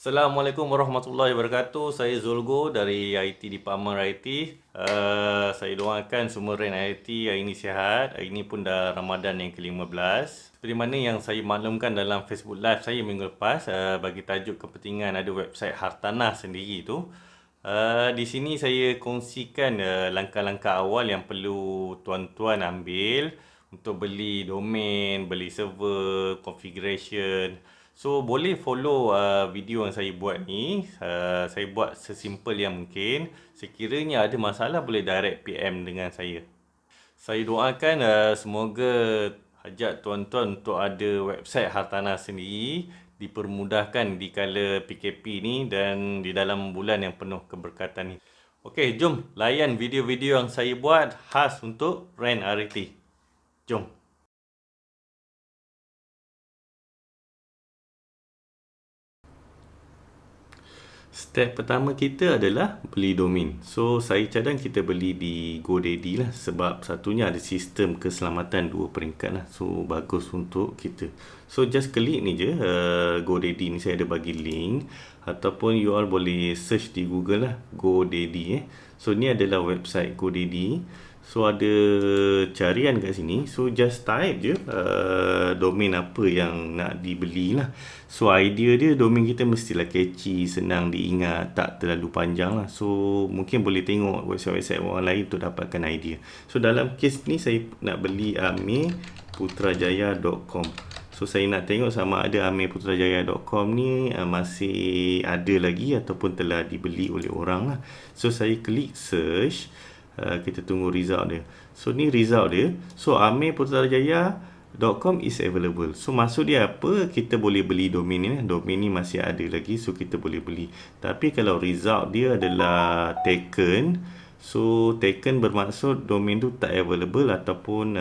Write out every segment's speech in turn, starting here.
Assalamualaikum warahmatullahi wabarakatuh. Saya Zulgo dari IT Department IT. Saya doakan semua rank IT hari ini sihat. Hari ini pun dah Ramadan yang ke-15. Seperti mana yang saya maklumkan dalam Facebook Live saya minggu lepas, bagi tajuk kepentingan ada website Hartanah sendiri tu. Di sini saya kongsikan langkah-langkah awal yang perlu tuan-tuan ambil untuk beli domain, beli server, configuration. So boleh follow video yang saya buat ni. Saya buat sesimpel yang mungkin. Sekiranya ada masalah boleh direct PM dengan saya. Saya doakan semoga hajat tuan-tuan untuk ada website Hartanah sendiri dipermudahkan di kala PKP ni dan di dalam bulan yang penuh keberkatan ni. Okey, jom layan video-video yang saya buat khas untuk RAN RT. Jom. Step pertama kita adalah beli domain. So, saya cadang kita beli di GoDaddy lah. Sebab satunya ada sistem keselamatan 2 peringkat lah. So, bagus untuk kita. So, just klik ni je. GoDaddy ni saya ada bagi link. Ataupun you all boleh search di Google lah. GoDaddy. So, ni adalah website GoDaddy. So, ada carian kat sini. So, just type je domain apa yang nak dibeli lah. So, idea dia domain kita mestilah catchy, senang diingat, tak terlalu panjang lah. So, mungkin boleh tengok website-website orang lain untuk dapatkan idea. So, dalam case ni saya nak beli amirputrajaya.com. So, saya nak tengok sama ada amirputrajaya.com ni masih ada lagi ataupun telah dibeli oleh orang lah. So, saya klik search. Kita tunggu result dia. So, ni result dia. So, amirputrajaya.com is available. So, maksud dia apa? Kita boleh beli domain ni. Domain ni masih ada lagi. So, kita boleh beli. Tapi kalau result dia adalah taken, so taken bermaksud domain tu tak available ataupun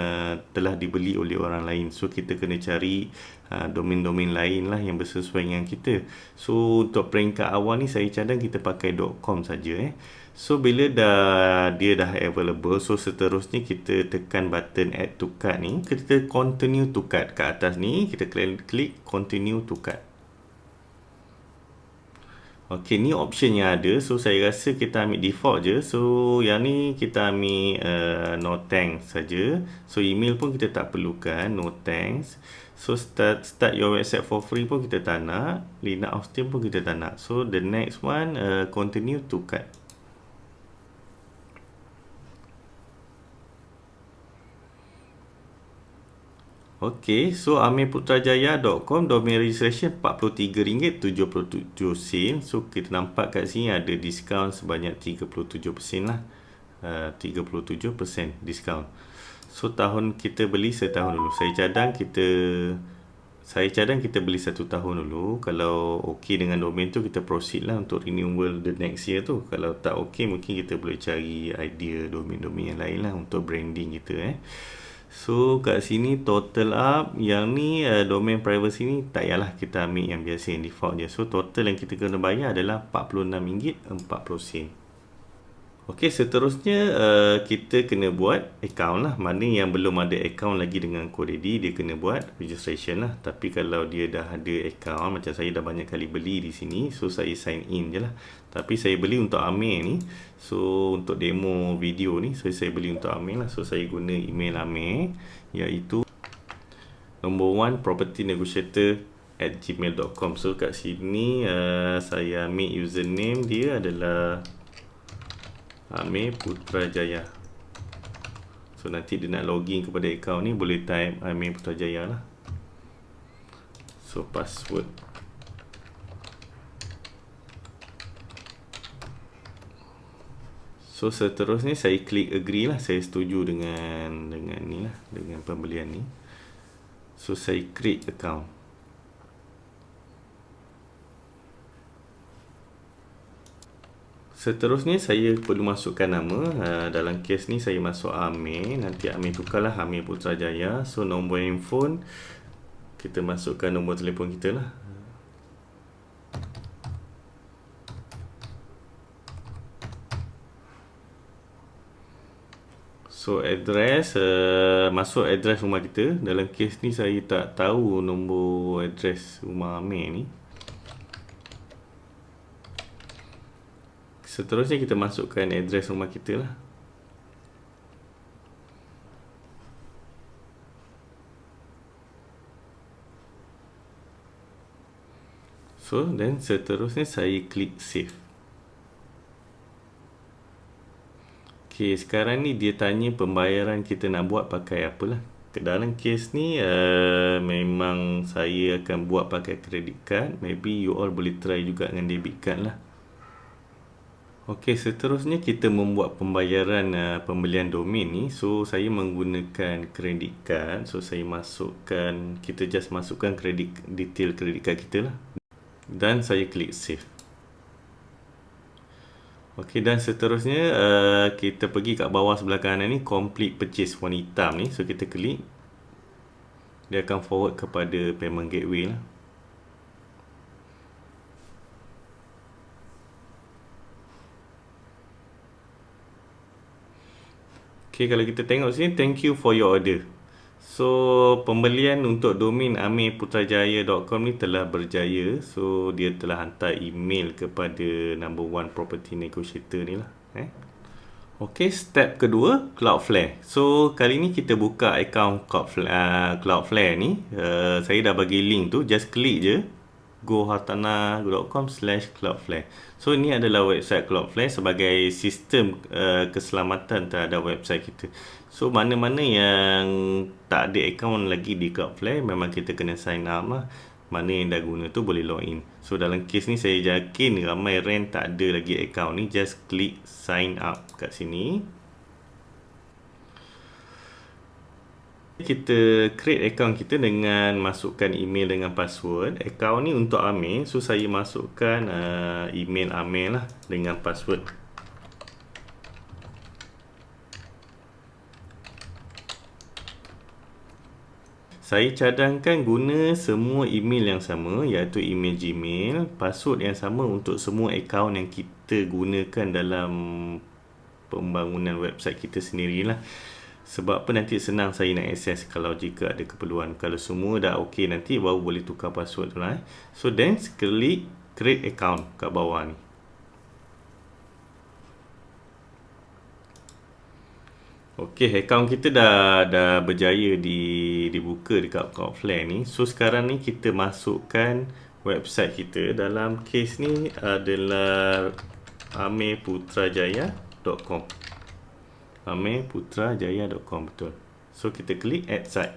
telah dibeli oleh orang lain. So, kita kena cari domain-domain lain lah yang bersesuaian dengan kita. So, untuk peringkat awal ni saya cadang kita pakai .com saja. So, bila dia dah available, so seterusnya kita tekan button add to cart ni. Kita continue to cart kat atas ni. Kita klik continue to cart. Ok, ni option yang ada. So, saya rasa kita ambil default je. So, yang ni kita ambil no thanks saja. So, email pun kita tak perlukan. No thanks. So, start your website for free pun kita tak nak. Linux hosting pun kita tak nak. So, the next one, continue to cart. Okey, so amirputrajaya.com domain registration RM43.77. So, kita nampak kat sini ada diskaun sebanyak 37% lah. 37% diskaun. So, tahun kita beli setahun dulu. Saya cadang kita beli 1 tahun dulu. Kalau okey dengan domain tu, kita proceed lah untuk renewal the next year tu. Kalau tak okey, mungkin kita boleh cari idea domain-domain yang lain lah untuk branding kita. So, kat sini total up. Yang ni domain privacy ni tak payahlah, kita ambil yang biasa, yang default je. So, total yang kita kena bayar adalah RM46.40. Okey, seterusnya kita kena buat account lah. Mana yang belum ada account lagi dengan GoDaddy, dia kena buat registration lah. Tapi kalau dia dah ada account, macam saya dah banyak kali beli di sini, so saya sign in je lah. Tapi saya beli untuk Amir ni. So, untuk demo video ni, so saya beli untuk Amir lah. So, saya guna email Amir, iaitu nombor 1 propertynegotiator@gmail.com. So, kat sini saya ambil username dia adalah Amir Putrajaya. So, nanti dia nak login kepada akaun ni, boleh type Amir Putrajaya lah. So, password. So, seterusnya saya klik agree lah. Saya setuju dengan ni lah, dengan pembelian ni. So, saya create account. Seterusnya saya perlu masukkan nama. Dalam kes ni saya masuk Amir. Nanti Amir tukarlah Amir Putrajaya. So, nombor handphone kita masukkan nombor telefon kita lah. So, address, masuk address rumah kita. Dalam kes ni saya tak tahu nombor address rumah Amir ni. Seterusnya kita masukkan address rumah kita lah. So, dan seterusnya saya klik save. Okay, sekarang ni dia tanya pembayaran kita nak buat pakai apalah. Dalam kes ni memang saya akan buat pakai credit card. Maybe you all boleh try juga dengan debit card lah. Ok, seterusnya kita membuat pembayaran pembelian domain ni. So, saya menggunakan credit card. So, saya masukkan, kita just masukkan detail credit card kita lah. Dan saya klik save. Ok, dan seterusnya kita pergi kat bawah sebelah kanan ni, complete purchase warna hitam ni. So, kita klik. Dia akan forward kepada payment gateway lah. Ok, kalau kita tengok sini, thank you for your order. So, pembelian untuk domain amirputrajaya.com ni telah berjaya. So, dia telah hantar email kepada number one property negotiator ni lah. Ok, step kedua, Cloudflare. So, kali ni kita buka account Cloudflare ni. Saya dah bagi link tu, just klik je gohartana.com/Cloudflare. So, ini adalah website Cloudflare sebagai sistem keselamatan terhadap website kita. So, mana-mana yang tak ada account lagi di Cloudflare, memang kita kena sign up lah. Mana yang dah guna tu boleh login. So, dalam kes ni saya yakin ramai rent tak ada lagi account ni. Just klik sign up kat sini. Kita create account kita dengan masukkan email dengan password. Account ni untuk Amir, so saya masukkan email Amir lah dengan password. Saya cadangkan guna semua email yang sama, iaitu email Gmail, password yang sama untuk semua account yang kita gunakan dalam pembangunan website kita sendirilah. Sebab apa, nanti senang saya nak access kalau jika ada keperluan. Kalau semua dah ok, nanti baru boleh tukar password tu lah. So, then klik create account kat bawah ni. Ok, account kita dah berjaya dibuka dekat Cloudflare ni. So, sekarang ni kita masukkan website kita. Dalam case ni adalah amirputrajaya.com. amirputrajaya.com, betul. So, kita klik add site.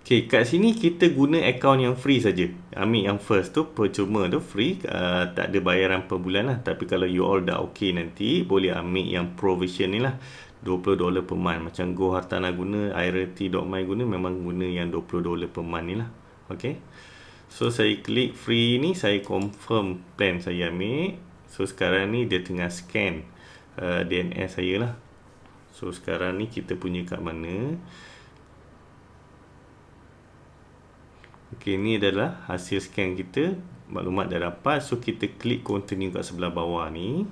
Ok, kat sini kita guna account yang free saja. Ambil yang first tu, percuma tu, free. Tak ada bayaran per bulan lah. Tapi kalau you all dah ok nanti, boleh ambil yang pro version ni lah. $20 per month. Macam Go Hartana guna, ireti.my guna, memang guna yang $20 per month ni lah. Ok. So, saya klik free ni, saya confirm plan saya ambil. So, sekarang ni dia tengah scan DNS saya lah. So, sekarang ni kita punya kat mana. Ok, ni adalah hasil scan kita. Maklumat dah dapat. So, kita klik continue kat sebelah bawah ni.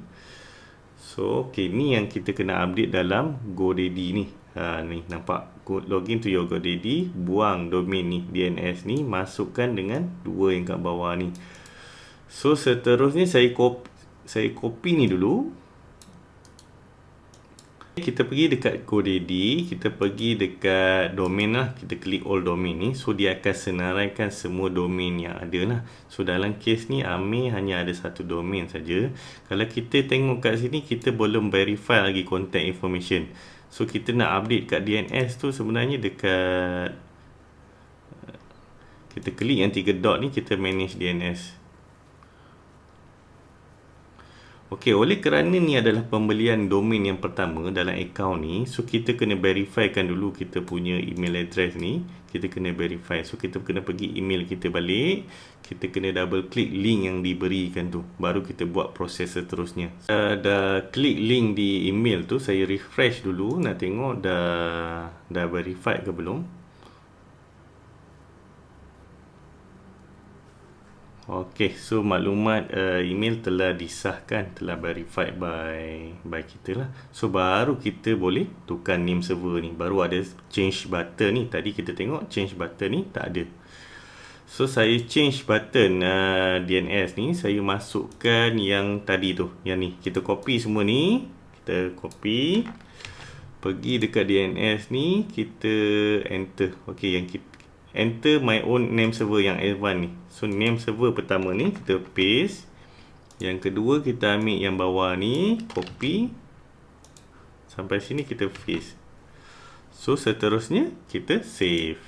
So, ok, ni yang kita kena update dalam GoDaddy ni. Ni, nampak? Login to your GoDaddy. Buang domain ni, DNS ni. Masukkan dengan dua yang kat bawah ni. So, seterusnya saya copy ni dulu. Kita pergi dekat GoDaddy, kita pergi dekat domain lah, kita klik all domain ni. So, dia akan senaraikan semua domain yang ada lah. So, dalam kes ni Amir hanya ada satu domain saja. Kalau kita tengok kat sini, kita belum verify lagi contact information. So, kita nak update kat DNS tu sebenarnya dekat, kita klik yang 3 dot ni, kita manage DNS. Ok, oleh kerana ni adalah pembelian domain yang pertama dalam account ni, so kita kena verifykan dulu kita punya email address ni. Kita kena verify. So, kita kena pergi email kita balik. Kita kena double klik link yang diberikan tu. Baru kita buat proses seterusnya. Dah klik link di email tu, saya refresh dulu. Nak tengok dah verified ke belum. Ok, so maklumat email telah disahkan, telah verified by kita lah. So, baru kita boleh tukar name server ni. Baru ada change button ni. Tadi kita tengok change button ni tak ada. So saya change button DNS ni, saya masukkan yang tadi tu, yang ni. Kita copy semua ni, kita copy, pergi dekat DNS ni, kita enter. Okey, yang kita enter my own name server yang advanced ni. So name server pertama ni kita paste. Yang kedua kita ambil yang bawah ni, copy. Sampai sini kita paste. So seterusnya kita save.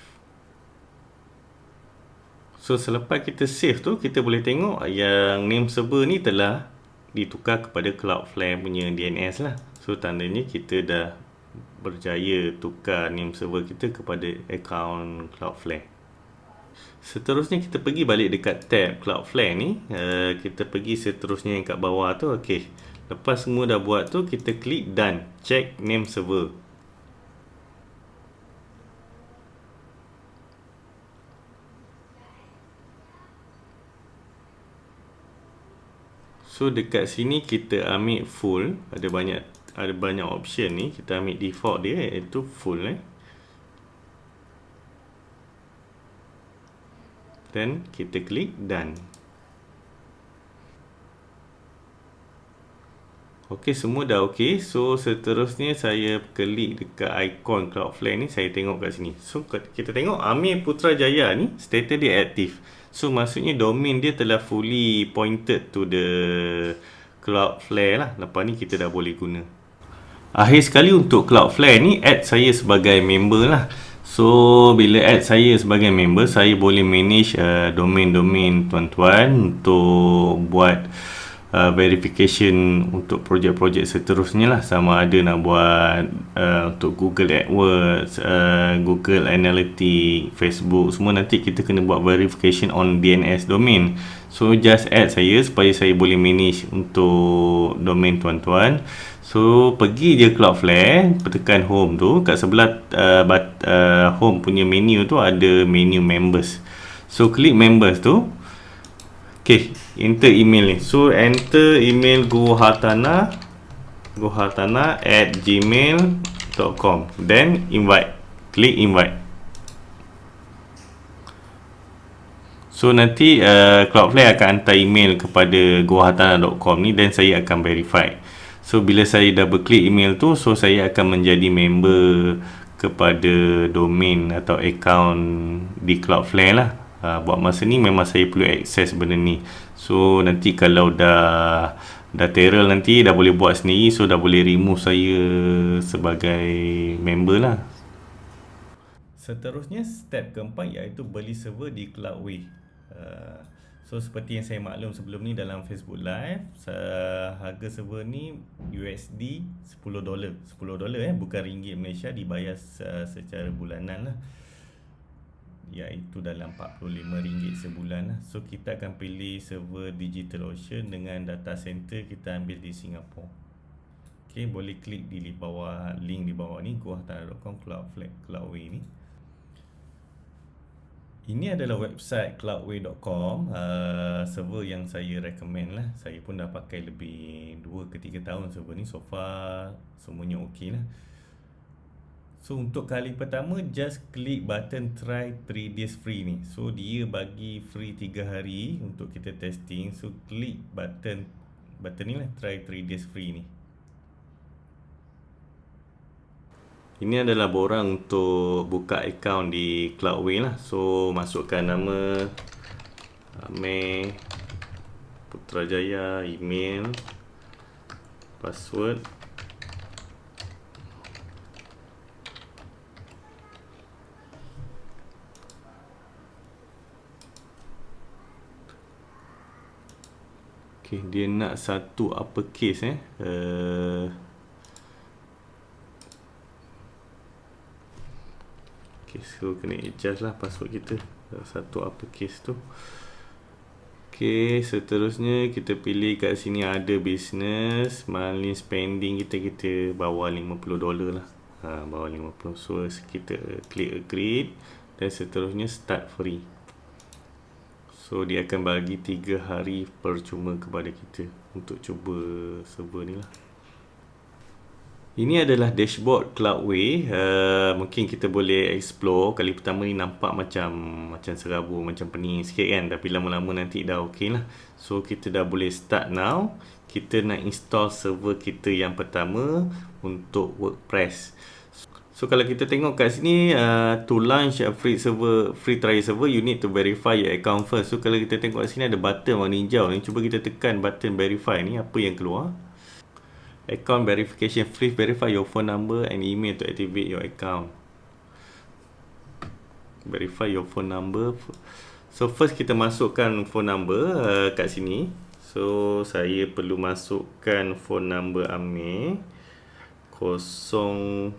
So selepas kita save tu, kita boleh tengok yang name server ni telah ditukar kepada Cloudflare punya DNS lah. So tandanya kita dah berjaya tukar name server kita kepada akaun Cloudflare. Seterusnya kita pergi balik dekat tab Cloudflare ni. Kita pergi seterusnya yang kat bawah tu. Okey, lepas semua dah buat tu, kita klik done, check name server. So dekat sini kita ambil full, ada banyak option ni. Kita ambil default dia, iaitu full dan kita klik done. Okey, semua dah okey. So seterusnya saya klik dekat ikon Cloudflare ni, saya tengok kat sini. So kita tengok Amir Putrajaya ni status dia aktif. So maksudnya domain dia telah fully pointed to the Cloudflare lah. Lepas ni kita dah boleh guna. Akhir sekali untuk Cloudflare ni, add saya sebagai member lah. So bila add saya sebagai member, saya boleh manage domain-domain tuan-tuan untuk buat verification untuk projek-projek seterusnya lah. Sama ada nak buat untuk Google AdWords, Google Analytics, Facebook, semua nanti kita kena buat verification on DNS domain. So just add saya supaya saya boleh manage untuk domain tuan-tuan. So pergi je Cloudflare, tekan home tu, kat sebelah home punya menu tu ada menu members. So klik members tu. Okay, enter email ni. So enter email gohartana@gmail.com. Then invite. Klik invite. So nanti Cloudflare akan hantar email kepada gohartana.com ni dan saya akan verify. So bila saya double klik email tu, so saya akan menjadi member kepada domain atau account di Cloudflare lah. Buat masa ni memang saya perlu akses benda ni. So nanti kalau dah terror nanti dah boleh buat sendiri. So dah boleh remove saya sebagai member lah. Seterusnya step keempat iaitu beli server di Cloudway. So seperti yang saya maklum sebelum ni dalam Facebook Live, harga server ni USD $10. $10 bukan ringgit Malaysia, dibayar secara bulanan lah, iaitu dalam RM45 sebulan lah. So kita akan pilih server DigitalOcean dengan data center kita ambil di Singapura. Okay, boleh klik di bawah, link di bawah ni, gohartana.com Cloudway ni. Ini adalah website cloudway.com, server yang saya recommend lah. Saya pun dah pakai lebih 2 ke 3 tahun server ni. So far semuanya ok lah. So untuk kali pertama, just klik button try 3 days free ni. So dia bagi free 3 hari untuk kita testing. So klik button ni lah, try 3 days free ni. Ini adalah borang untuk buka akaun di Cloudway lah. So masukkan nama Amir Putrajaya, email, password. Okay, dia nak satu uppercase okay, so kena adjust lah password kita, satu uppercase tu. Okay, seterusnya kita pilih kat sini ada business, monthly spending kita bawah $50 lah, bawah 50. So kita klik agree dan seterusnya start free. So dia akan bagi 3 hari percuma kepada kita untuk cuba server ni lah. Ini adalah dashboard Cloudway. Mungkin kita boleh explore. Kali pertama ni nampak macam serabut, macam pening sikit kan. Tapi lama-lama nanti dah okey lah. So kita dah boleh start now. Kita nak install server kita yang pertama untuk WordPress. So kalau kita tengok kat sini, to launch a free trial server, you need to verify your account first. So kalau kita tengok kat sini ada button warna hijau ni. Cuba kita tekan button verify ni, apa yang keluar? Account verification. Please verify your phone number and email to activate your account. Verify your phone number. So first kita masukkan phone number kat sini. So saya perlu masukkan phone number Amir 013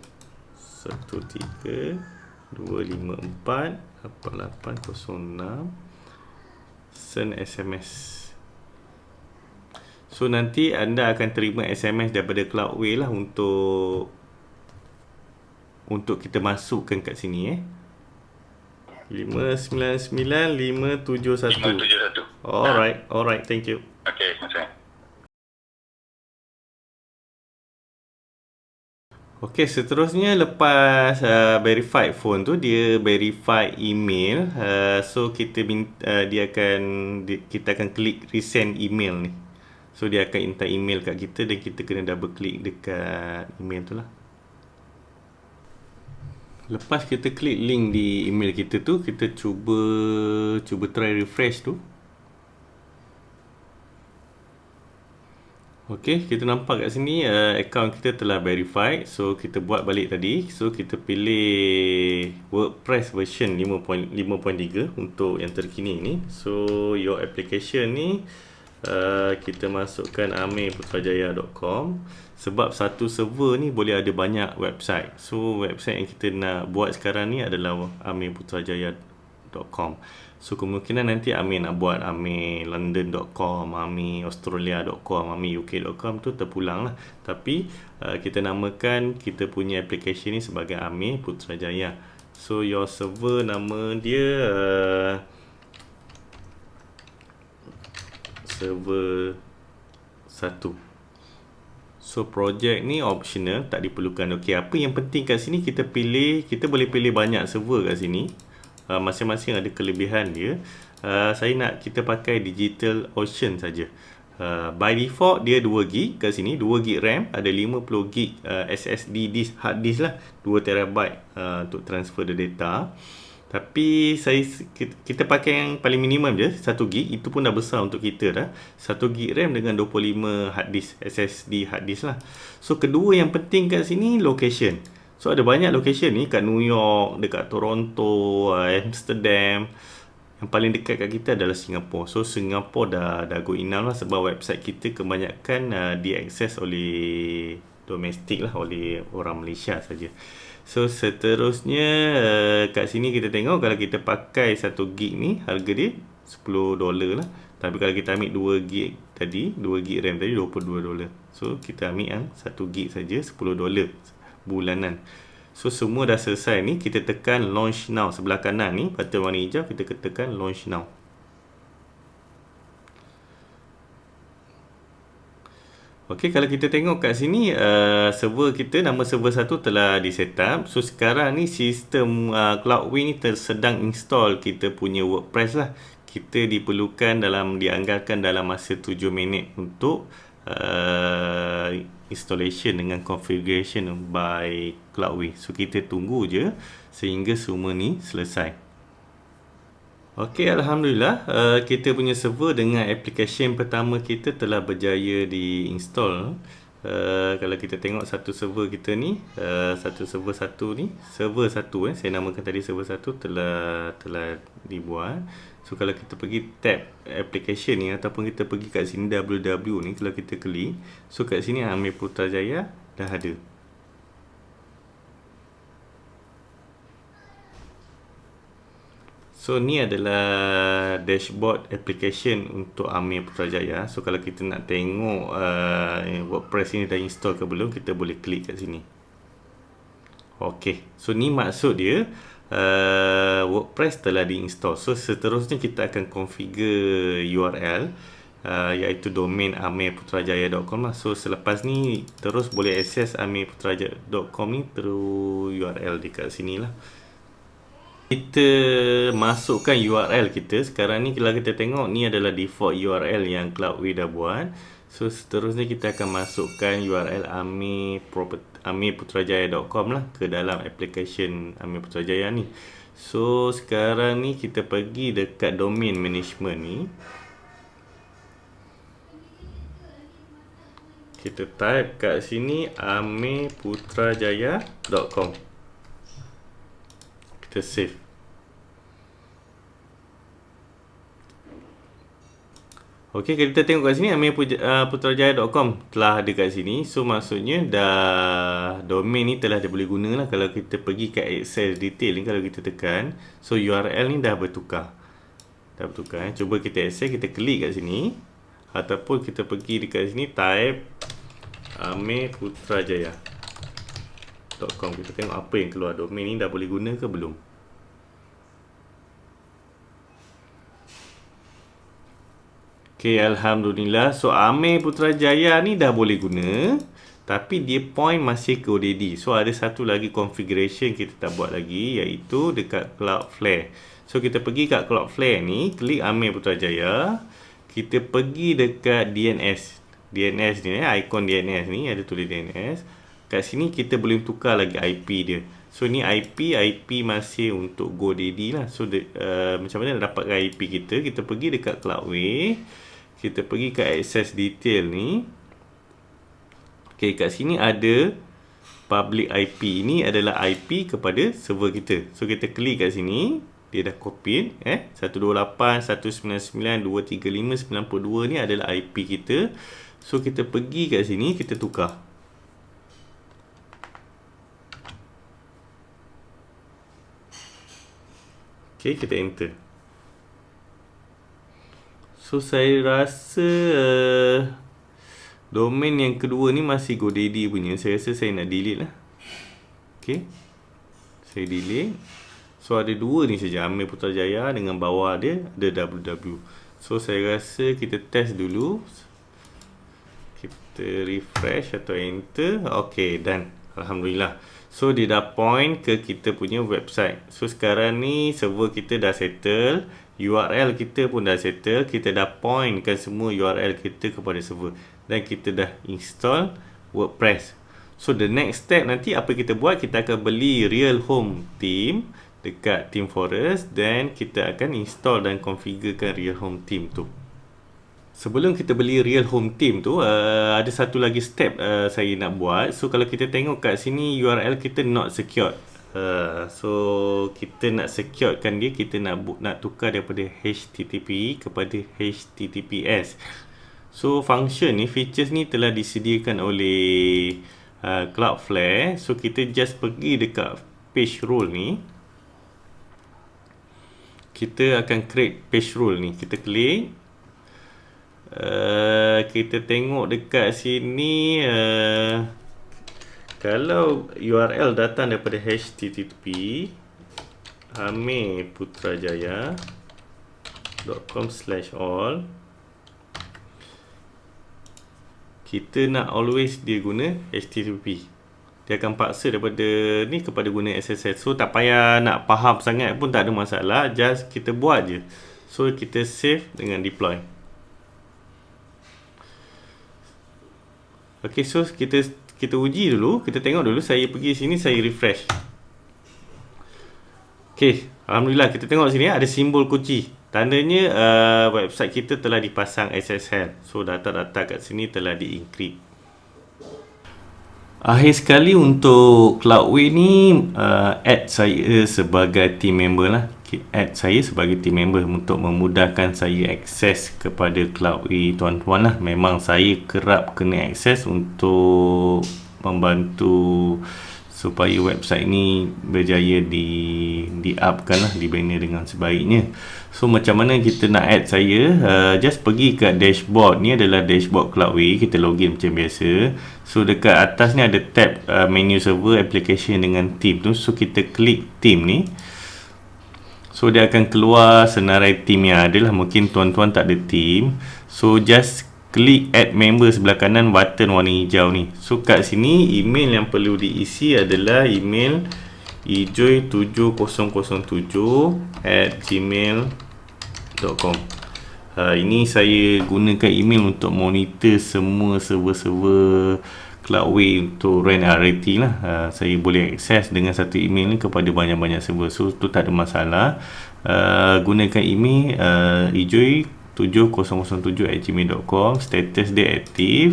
254 8806. Send SMS. So nanti anda akan terima SMS daripada Cloudway lah untuk kita masukkan kat sini 599 571. Alright, thank you. Okay, okay. Okay, seterusnya lepas verified phone tu, dia verify email. So kita kita akan klik resend email ni. So dia akan hantar email kat kita dan kita kena double klik dekat email tu lah. Lepas kita klik link di email kita tu, kita cuba try refresh tu. Okay, kita nampak kat sini account kita telah verified. So kita buat balik tadi. So kita pilih WordPress version 5.3 untuk yang terkini ni. So your application ni kita masukkan amirputrajaya.com. Sebab satu server ni boleh ada banyak website. So website yang kita nak buat sekarang ni adalah amirputrajaya.com. So kemungkinan nanti Amir nak buat amirlondon.com, amiraustralia.com, amiruk.com tu terpulang lah. Tapi kita namakan kita punya application ni sebagai Amir Putrajaya. So your server nama dia server 1. So project ni optional, tak diperlukan. Okey, apa yang penting kat sini kita boleh pilih banyak server kat sini. Masing-masing ada kelebihan dia. Saya nak kita pakai Digital Ocean saja. By default dia 2GB kat sini, 2GB RAM, ada 50GB SSD disk, hard disk lah, 2TB untuk transfer the data. Tapi kita pakai yang paling minimum je, 1GB. Itu pun dah besar untuk kita dah. 1GB RAM dengan 25 hard disk, SSD hard disk lah. So kedua yang penting kat sini, location. So ada banyak location ni kat New York, dekat Toronto, Amsterdam. Yang paling dekat kat kita adalah Singapore. So Singapore dah go enough lah, sebab website kita kebanyakan diakses oleh domestik lah, oleh orang Malaysia saja. So seterusnya kat sini kita tengok kalau kita pakai 1GB ni, harga dia $10 lah. Tapi kalau kita ambil 2GB tadi, 2GB RAM tadi $22. So kita ambil yang 1GB saja, $10 bulanan. So semua dah selesai ni, kita tekan launch now. Sebelah kanan ni button warna hijau, kita tekan launch now. Okey, kalau kita tengok kat sini server kita, nama server 1 telah di-setup. So sekarang ni sistem Cloudway ni sedang install kita punya WordPress lah. Kita dianggarkan dalam masa 7 minit untuk installation dengan configuration by Cloudway. So kita tunggu je sehingga semua ni selesai. Okey, Alhamdulillah kita punya server dengan application pertama kita telah berjaya di-install. Kalau kita tengok satu server kita ni, server satu saya namakan tadi server 1 telah dibuat. So kalau kita pergi tab application ni ataupun kita pergi kat sini www ni, kalau kita klik, so kat sini Amir Putrajaya dah ada. So ni adalah dashboard application untuk Amir Putrajaya. So kalau kita nak tengok WordPress ini dah install ke belum, kita boleh klik kat sini. Okey, so ni maksud dia WordPress telah diinstal. So seterusnya kita akan configure URL. iaitu domain amirputrajaya.com lah. So selepas ni terus boleh akses amirputrajaya.com ni terus URL dekat sini lah. Kita masukkan URL kita. Sekarang ni kalau kita tengok, ni adalah default URL yang Cloudway dah buat. So seterusnya kita akan masukkan URL amirputrajaya.com lah ke dalam application Amir Putrajaya ni. So sekarang ni kita pergi dekat domain management ni. Kita type kat sini amirputrajaya.com. Kita save. Okey, kita tengok kat sini amirputrajaya.com telah ada kat sini. So maksudnya dah domain ni telah boleh guna lah. Kalau kita pergi kat access detail ni, kalau kita tekan, so URL ni dah bertukar. Cuba kita access, kita klik kat sini, ataupun kita pergi dekat sini type amirputrajaya.com. Kita tengok apa yang keluar. Domain ni dah boleh guna ke belum. Okay, Alhamdulillah. So Amir Putrajaya ni dah boleh guna, tapi dia point masih GoDaddy. So ada satu lagi configuration kita tak buat lagi, iaitu dekat Cloudflare. So kita pergi kat Cloudflare ni, klik Amir Putrajaya. Kita pergi dekat DNS. DNS ni, ikon DNS ni ada tulis DNS. Kat sini kita boleh tukar lagi IP dia. So ni IP masih untuk GoDaddy lah. So macam mana nak dapatkan IP kita? Kita pergi dekat Cloudway. Kita pergi ke access detail ni. Okay, kat sini ada public IP. Ini adalah IP kepada server kita. So kita klik kat sini. Dia dah copy 128.199.235.92 ni adalah IP kita. So kita pergi kat sini, kita tukar. Okay, kita enter. So saya rasa domain yang kedua ni masih GoDaddy punya. Saya rasa saya nak delete lah. Okay, saya delete. So ada dua ni saja, Amir Putrajaya dengan bawah dia ada www. So saya rasa kita test dulu. Kita refresh atau enter. Okay, done. Alhamdulillah. So dia dah point ke kita punya website. So sekarang ni server kita dah settle, URL kita pun dah settle. Kita dah pointkan semua URL kita kepada server, dan kita dah install WordPress. So the next step nanti apa kita buat, kita akan beli Real Home Theme dekat ThemeForest, dan kita akan install dan configurekan Real Home Theme tu. Sebelum kita beli Real Home Theme tu, ada satu lagi step saya nak buat. So kalau kita tengok kat sini, URL kita not secured. So kita nak securekan dia, kita nak tukar daripada HTTP kepada HTTPS. So function ni, features ni telah disediakan oleh Cloudflare. So kita just pergi dekat page rule ni. Kita akan create page rule ni. Kita klik. Kita tengok dekat sini, kalau URL datang daripada HTTP amirputrajaya.com/all, kita nak always dia guna HTTP. Dia akan paksa daripada ni kepada guna SSL. So tak payah nak faham sangat pun, tak ada masalah. Just kita buat je. So kita save dengan deploy. Okay, so kita uji dulu. Kita tengok dulu. Saya pergi sini, saya refresh. Okay, Alhamdulillah. Kita tengok sini ada simbol kunci. Tandanya website kita telah dipasang SSL. So data-data kat sini telah di-encrypt. Akhir sekali untuk Cloudway ni, add saya sebagai team member lah. Add saya sebagai team member untuk memudahkan saya akses kepada Cloudway tuan-tuan lah. Memang saya kerap kena akses untuk membantu supaya website ni berjaya di-upkan lah, dibina dengan sebaiknya. So macam mana kita nak add saya, just pergi ke dashboard. Ni adalah dashboard Cloudway. Kita login macam biasa. So dekat atas ni ada tab menu server, application dengan team tu. So kita klik team ni. So So dia akan keluar senarai team yang ada lah. Mungkin tuan-tuan tak ada team. So just klik add member sebelah kanan button warna hijau ni. So kat sini email yang perlu diisi adalah email ijoy7007@gmail.com. Ini saya gunakan email untuk monitor semua server-server Cloudway untuk rent RIT lah. Saya boleh akses dengan satu email ni kepada banyak-banyak server. So tu tak ada masalah. Gunakan email ijoy7007@gmail.com. Status dia aktif.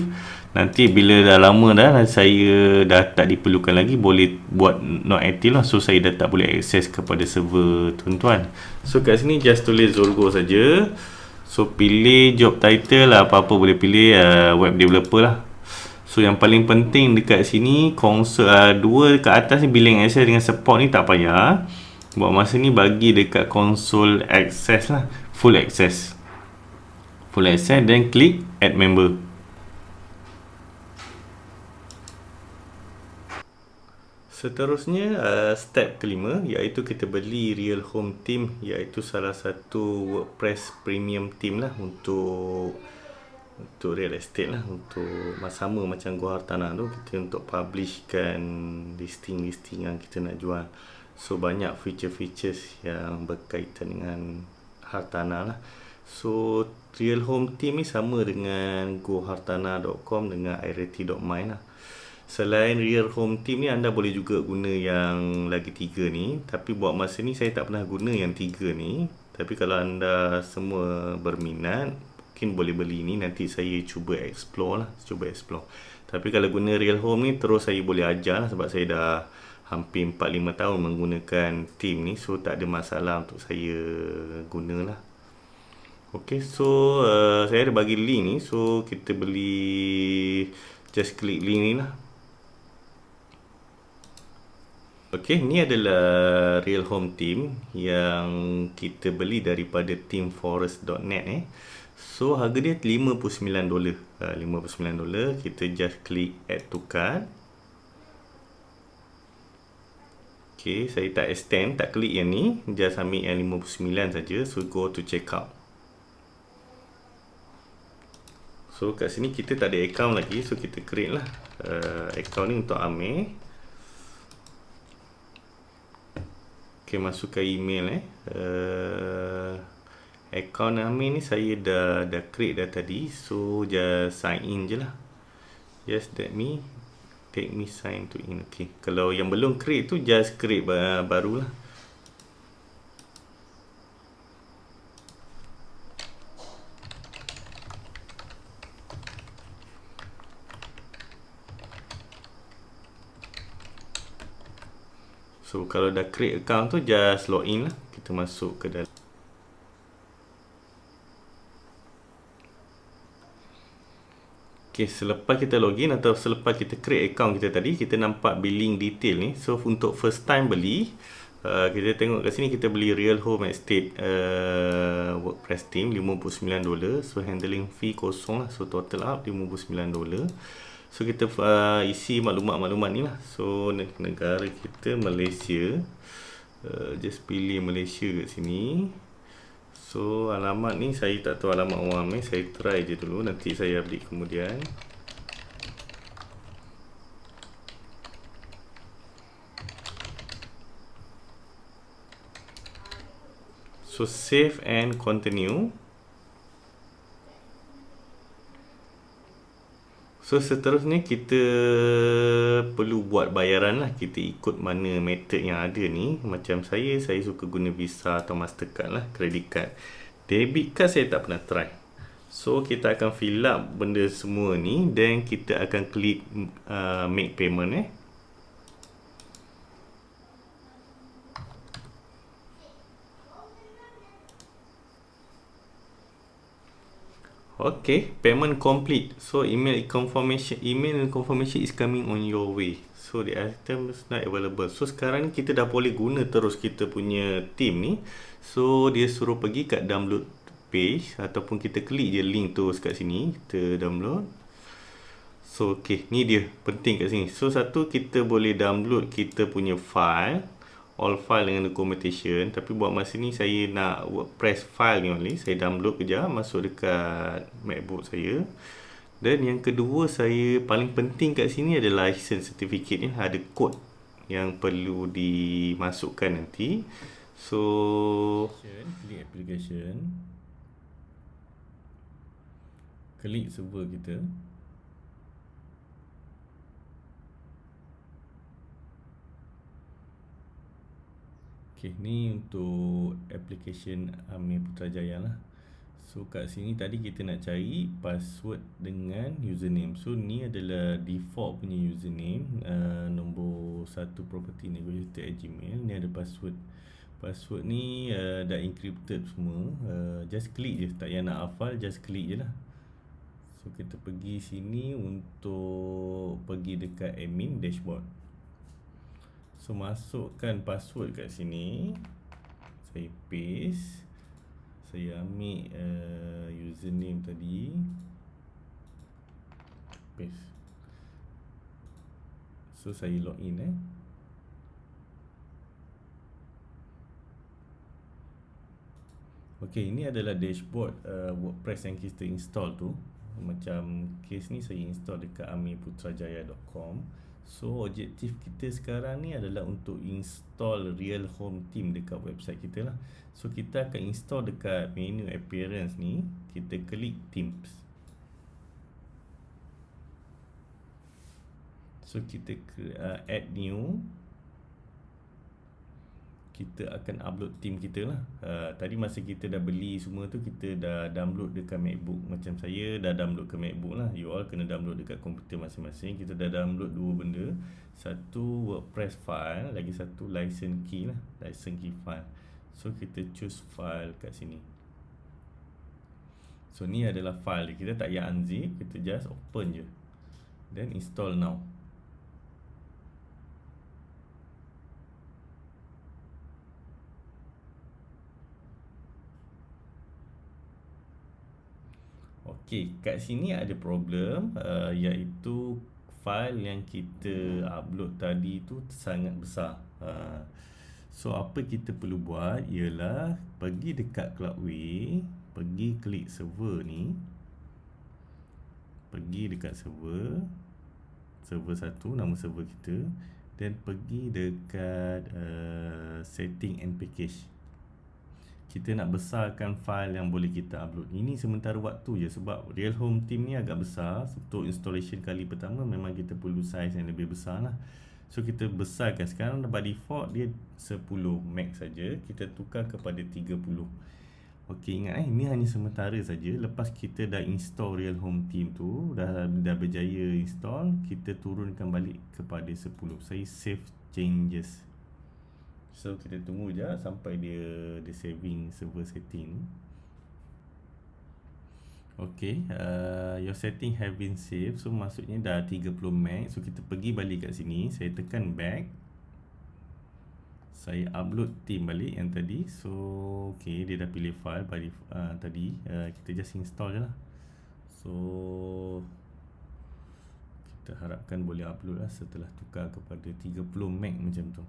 Nanti bila dah lama dah saya dah tak diperlukan lagi, boleh buat not active lah. So saya dah tak boleh akses kepada server tuan-tuan. So kat sini just tulis Zolgo saja. So pilih job title lah, apa-apa boleh pilih, web developer lah. So yang paling penting dekat sini konsol 2 kat atas ni, billing access dengan support ni tak payah. Buat masa ni bagi dekat konsol access lah, full access dan klik add member. Seterusnya step kelima, iaitu kita beli Real Home Team, iaitu salah satu WordPress premium team lah untuk real estate lah, untuk sama macam Gua Hartanah tu, kita untuk publishkan listing yang kita nak jual. So banyak features yang berkaitan dengan hartanah lah. So Real Home Team ni sama dengan gohartanah.com dengan iRealty.my lah. Selain Real Home Team ni, anda boleh juga guna yang lagi 3 ni. Tapi buat masa ni saya tak pernah guna yang 3 ni. Tapi kalau anda semua berminat, mungkin boleh beli ni. Nanti saya cuba explore lah. Tapi kalau guna Real Home ni, terus saya boleh ajar lah. Sebab saya dah hampir 4-5 tahun menggunakan team ni. So tak ada masalah untuk saya guna lah. Ok, so saya ada bagi link ni. So kita beli, just klik link ni lah. Ok, ni adalah Real Home Team yang kita beli daripada teamforest.net So harga dia $59. $59. Kita just klik add to cart. Ok, saya tak extend, tak klik yang ni, just ambil yang 59 saja. So go to checkout. So kat sini kita tak ada account lagi, so kita create lah account ni untuk Amir. Ok, masukkan email account Amir ni saya dah create dah tadi. So just sign in je lah. Yes, take me sign to in. Ok, kalau yang belum create tu just create baru lah. So kalau dah create account tu just login lah. Kita masuk ke dalam. Ok, selepas kita login atau selepas kita create account kita tadi, kita nampak billing detail ni. So untuk first time beli, kita tengok kat sini kita beli Real Home Estate WordPress Team $59. So handling fee kosong lah. So total up $59. So kita isi maklumat-maklumat ni lah. So negara kita Malaysia, just pilih Malaysia kat sini. So alamat ni saya tak tahu alamat orang ni, saya try je dulu, nanti saya update kemudian. So save and continue. So seterusnya kita perlu buat bayaran lah. Kita ikut mana method yang ada ni. Macam saya suka guna Visa atau Mastercard lah, credit card. Debit card saya tak pernah try. So kita akan fill up benda semua ni, dan kita akan klik make payment Okay, payment complete. So email confirmation is coming on your way. So the item is not available. So sekarang ni kita dah boleh guna terus kita punya team ni. So dia suruh pergi kat download page, ataupun kita klik je link tu kat sini, kita download. So ok, ni dia penting kat sini. So satu, kita boleh download kita punya file all file dengan documentation, tapi buat masa ni saya nak WordPress file ni only. Saya download kejap, masuk dekat MacBook saya. Dan yang kedua, saya paling penting kat sini adalah license certificate ni. Ada kod yang perlu dimasukkan nanti. So, klik application, klik server kita. Okay, ni untuk application Amir Putrajaya lah. So kat sini tadi kita nak cari password dengan username. So ni adalah default punya username, nombor 1 property negotiator@gmail. Ni ada password. Password ni dah encrypted semua. Just klik je, tak payah nak hafal, just klik je lah. So kita pergi sini untuk pergi dekat admin dashboard. So masukkan password kat sini. Saya paste. Saya ambil username tadi. Paste. So saya login Okay, ini adalah dashboard WordPress yang kita install tu. Macam case ni saya install dekat amirputrajaya.com. So objektif kita sekarang ni adalah untuk install Real Home Team dekat website kita lah. So kita akan install dekat menu appearance ni. Kita klik Teams. So kita add new. Kita akan upload team kita lah. Tadi masa kita dah beli semua tu, kita dah download dekat MacBook. Macam saya dah download ke MacBook lah. You all kena download dekat komputer masing-masing. Kita dah download dua benda. Satu WordPress file, lagi satu license key lah, license key file. So kita choose file kat sini. So ni adalah file. Kita tak payah unzip, kita just open je. Then install now. Okey, kat sini ada problem, iaitu file yang kita upload tadi tu sangat besar. So apa kita perlu buat ialah pergi dekat Cloudway, pergi klik server ni, pergi dekat server 1, nama server kita, dan pergi dekat setting and package. Kita nak besarkan file yang boleh kita upload. Ini sementara waktu je, sebab Real Home Team ni agak besar. Untuk installation kali pertama memang kita perlu size yang lebih besar lah. So kita besarkan. Sekarang by default dia 10 max saja. Kita tukar kepada 30. Okey, ingat ini hanya sementara saja. Lepas kita dah install Real Home Team tu, dah berjaya install, kita turunkan balik kepada 10. Saya save changes. So kita tunggu je sampai dia saving server setting. Okay, your setting have been saved. So maksudnya dah 30 MB. So kita pergi balik kat sini. Saya tekan back. Saya upload team balik yang tadi. So okay, dia dah pilih file tadi. Kita just install je lah. So kita harapkan boleh upload lah setelah tukar kepada 30 MB macam tu.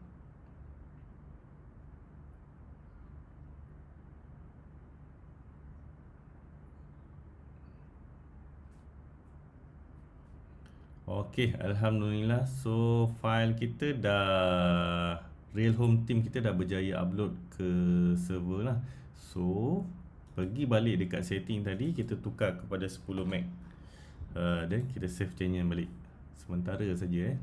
Okey, alhamdulillah. So file kita dah, Real Home Team kita dah berjaya upload ke server lah. So pergi balik dekat setting tadi, kita tukar kepada 10 MB. Dan kita save change balik. Sementara saja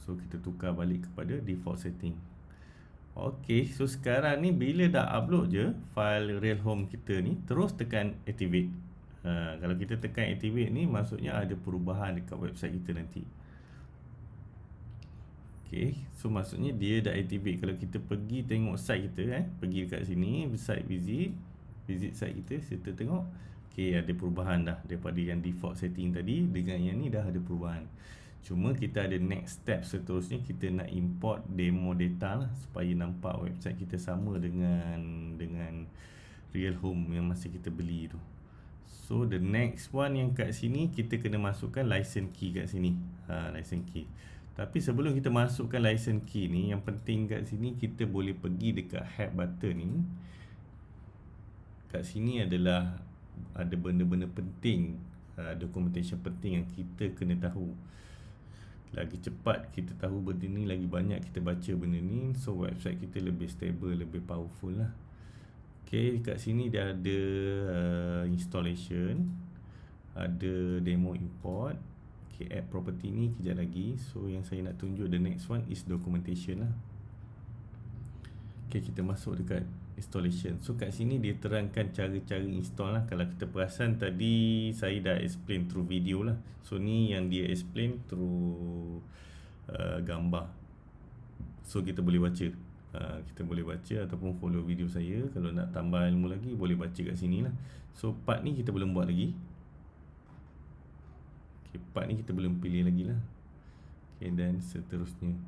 So kita tukar balik kepada default setting. Okey, so sekarang ni bila dah upload je file Real Home kita ni, terus tekan activate. Kalau kita tekan activate ni, maksudnya ada perubahan dekat website kita nanti. Okay, so maksudnya dia dah activate. Kalau kita pergi tengok site kita, pergi dekat sini, site visit site kita, kita tengok, okay, ada perubahan dah. Daripada yang default setting tadi dengan yang ni dah ada perubahan. Cuma kita ada next step seterusnya, kita nak import demo data lah, supaya nampak website kita sama dengan Real Home yang masa kita beli tu. So the next one yang kat sini, kita kena masukkan license key kat sini. License key. Tapi sebelum kita masukkan license key ni, yang penting kat sini kita boleh pergi dekat help button ni. Kat sini adalah ada benda-benda penting, documentation penting yang kita kena tahu. Lagi cepat kita tahu benda ni, lagi banyak kita baca benda ni, so website kita lebih stable, lebih powerful lah. Okay, kat sini dia ada installation, ada demo import. Okay, add property ni kejap lagi. So yang saya nak tunjuk, the next one is documentation lah. Okay, kita masuk dekat installation. So kat sini dia terangkan cara-cara install lah. Kalau kita perasan tadi saya dah explain through video lah. So ni yang dia explain through gambar. So kita boleh baca. Kita boleh baca ataupun follow video saya. Kalau nak tambah ilmu lagi, boleh baca kat sini lah. So part ni kita belum buat lagi. Okay, part ni kita belum pilih lagi lah. Okay, dan seterusnya.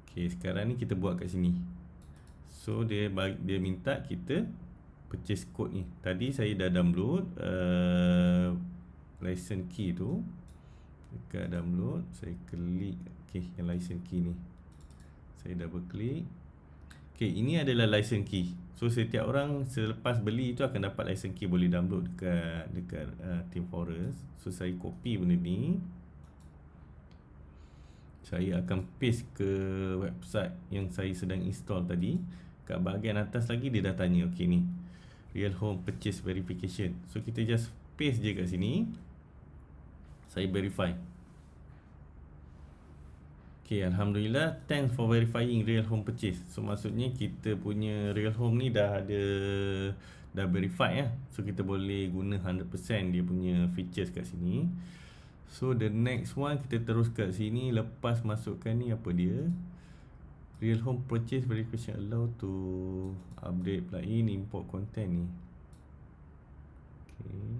Okay, sekarang ni kita buat kat sini. So dia minta kita purchase code ni. Tadi saya dah download license key tu. Dekat download, saya klik. Okay, yang license key ni saya double klik. Okay, ini adalah license key. So setiap orang selepas beli tu akan dapat license key, boleh download dekat Team Forest. So saya copy benda ni, saya akan paste ke website yang saya sedang install tadi. Kat bahagian atas lagi dia dah tanya, okay ni Real Home Purchase Verification. So kita just paste je kat sini. Saya verify. Okay, Alhamdulillah, thanks for verifying Real Home Purchase. So maksudnya kita punya Real Home ni dah verified lah. So kita boleh guna 100% dia punya features kat sini. So the next one, kita terus kat sini. Lepas masukkan ni, apa dia, Real Home Purchase Verification allow to update plugin, import content ni. Okay.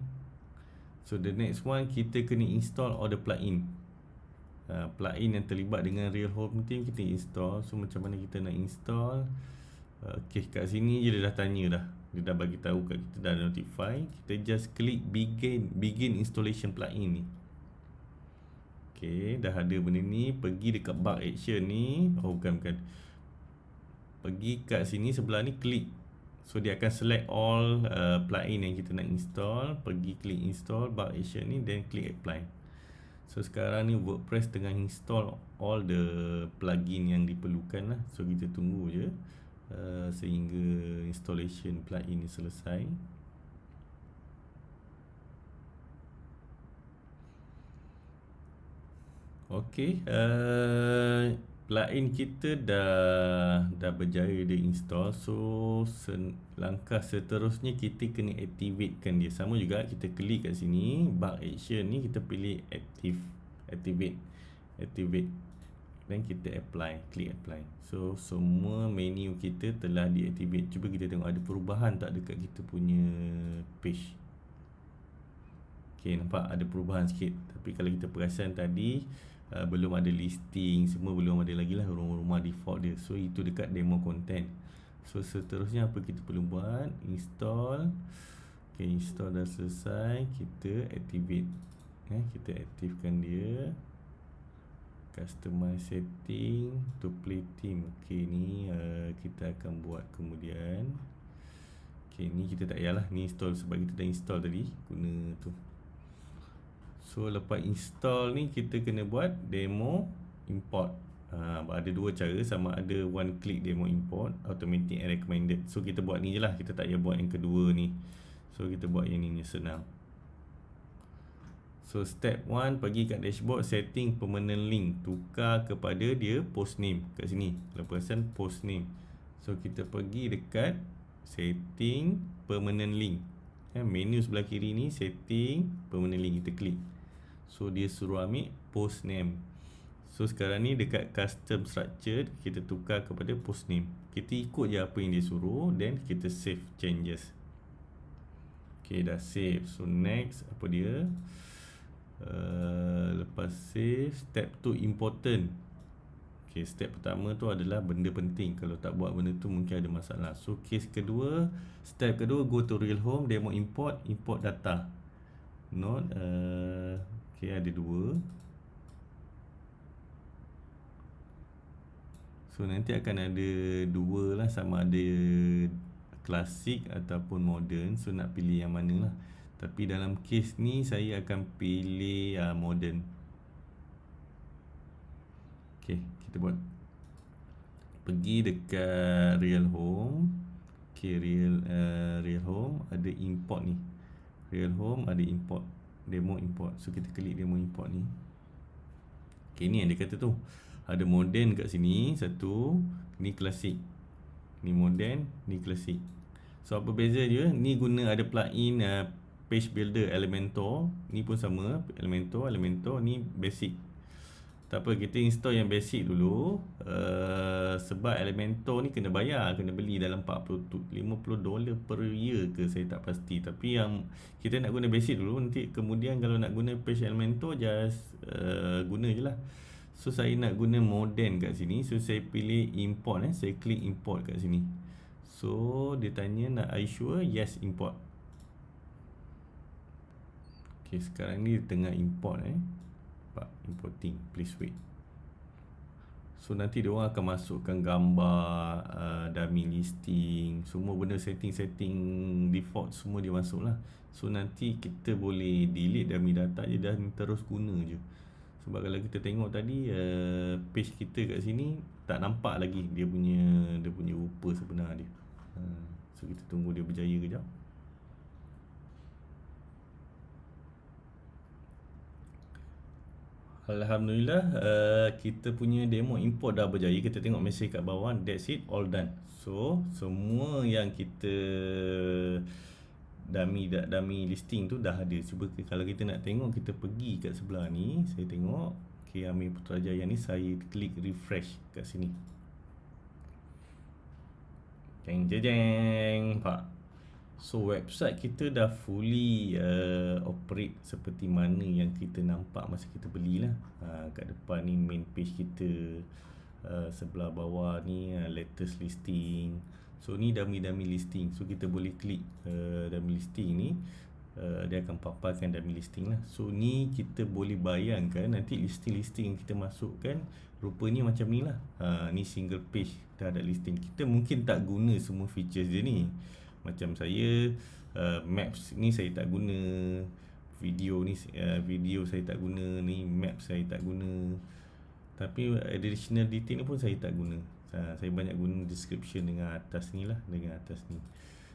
So the next one, kita kena install all the plugin. Plugin yang terlibat dengan Real Home Team kita install. So macam mana kita nak install? Okay, kat sini je dia dah tanya dah. Dia dah bagi tahu kat kita, dah notify. Kita just klik begin installation plugin ni. Okay, dah ada benda ni. Pergi dekat bug action ni. Oh bukan. Pergi kat sini sebelah ni, klik. So dia akan select all plugin yang kita nak install. Pergi klik install bug action ni, then klik apply. So sekarang ni WordPress tengah install all the plugin yang diperlukan lah. So kita tunggu je sehingga installation plugin ni selesai. Okay, plugin kita dah berjaya di install. So langkah seterusnya kita kena activatekan dia. Sama juga, kita klik kat sini bug action ni, kita pilih activate, dan kita klik apply. So semua menu kita telah diactivate. Cuba kita tengok ada perubahan tak dekat kita punya page. Okay, nampak ada perubahan sikit. Tapi kalau kita perasan tadi, belum ada listing, semua belum ada lagi lah rumah-rumah default dia. So itu dekat demo content. So seterusnya apa kita perlu buat? Install. Okay, install dah selesai, kita activate. Kita aktifkan dia. Customize setting to play theme. Okay, ni kita akan buat kemudian. Okay, ni kita tak payahlah, ni install sebab kita dah install tadi, guna tu. So lepas install ni, kita kena buat demo import. Ada dua cara, sama ada one click demo import, automatic and recommended. So kita buat ni je lah, kita tak payah buat yang kedua ni. So kita buat yang ni senang. So step 1, pergi kat dashboard, setting permanent link, tukar kepada dia post name kat sini. Kalau perasan post name. So kita pergi dekat setting permanent link. Menu sebelah kiri ni, setting permanent link, kita klik. So dia suruh ambil post name. So sekarang ni dekat custom structure, kita tukar kepada post name. Kita ikut je apa yang dia suruh, then kita save changes. Okay, dah save. So next, apa dia? Lepas save, step 2 important. Okay, step pertama tu adalah benda penting. Kalau tak buat benda tu mungkin ada masalah. So case kedua, step kedua, go to Real Home, demo import, import data. Okay, ada 2. So nanti akan ada 2 lah, sama ada klasik ataupun modern. So nak pilih yang mana lah. Tapi dalam kes ni saya akan pilih modern. Okay, kita buat. Pergi dekat real home. Okay, real home ada import ni. Real home ada import, demo import. So kita klik demo import ni. Okay, ni yang dia kata tu, ada modern kat sini satu, ni klasik. Ni modern, ni klasik. So apa beza dia? Ni guna ada plugin page builder Elementor. Ni pun sama, Elementor, ni basic. Tak apa, kita install yang basic dulu. Sebab Elementor ni kena bayar, kena beli dalam $50 per year ke saya tak pasti. Tapi yang kita nak guna basic dulu, nanti kemudian kalau nak guna page Elementor just guna je lah. So saya nak guna modern kat sini. So saya pilih import, saya klik import kat sini. So dia tanya nak are you sure? Yes, import. Okay, sekarang ni tengah import importing, please wait. So nanti dia orang akan masukkan gambar, dummy listing, semua benda setting default semua dia masuk lah. So nanti kita boleh delete dummy data je dan terus guna je. Sebab kalau kita tengok tadi page kita kat sini tak nampak lagi dia punya rupa sebenar dia. So kita tunggu dia berjaya kejap. Alhamdulillah, kita punya demo import dah berjaya. Kita tengok mesej kat bawah, that's it, all done. So semua yang kita dummy listing tu dah ada. Cuba kalau kita nak tengok, kita pergi kat sebelah ni. Saya tengok Amir Putrajaya ni, saya klik refresh kat sini. Jeng. Pak. So website kita dah fully operate seperti mana yang kita nampak masa kita belilah. Kat depan ni main page kita, sebelah bawah ni latest listing. So ni dummy listing. So kita boleh klik dummy listing ni, dia akan paparkan dummy listing lah. So ni kita boleh bayangkan nanti listing yang kita masukkan rupanya macam ni lah. Ni single page dah ada listing. Kita mungkin tak guna semua features dia ni. Macam saya maps ni saya tak guna, video saya tak guna, ni map saya tak guna. Tapi additional detail ni pun saya tak guna. Saya banyak guna description dengan atas ni lah, dengan atas ni.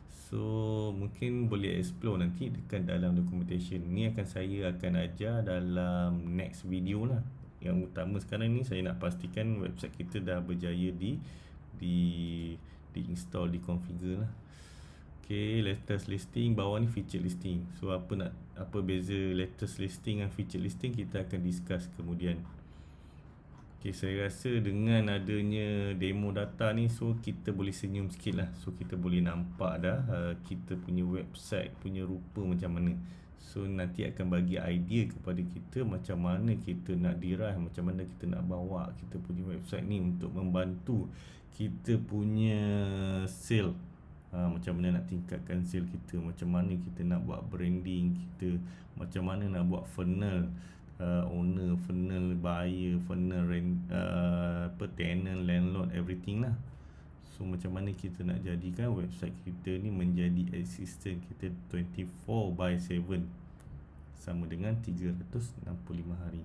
So mungkin boleh explore nanti dekat dalam documentation. Ni saya akan ajar dalam next video lah. Yang utama sekarang ni saya nak pastikan website kita dah berjaya di install, di configure lah. Okay, latest listing, bawah ni feature listing. So apa beza latest listing dan feature listing, kita akan discuss kemudian. Okay, saya rasa dengan adanya demo data ni, so kita boleh senyum sikit lah. So kita boleh nampak dah kita punya website punya rupa macam mana. So nanti akan bagi idea kepada kita macam mana kita nak derive, macam mana kita nak bawa kita punya website ni untuk membantu kita punya sale. Macam mana nak tingkatkan sale kita, macam mana kita nak buat branding kita, macam mana nak buat funnel owner, funnel buyer, funnel tenant, landlord, everything lah. So macam mana kita nak jadikan website kita ni menjadi assistant kita 24/7 sama dengan 365 hari.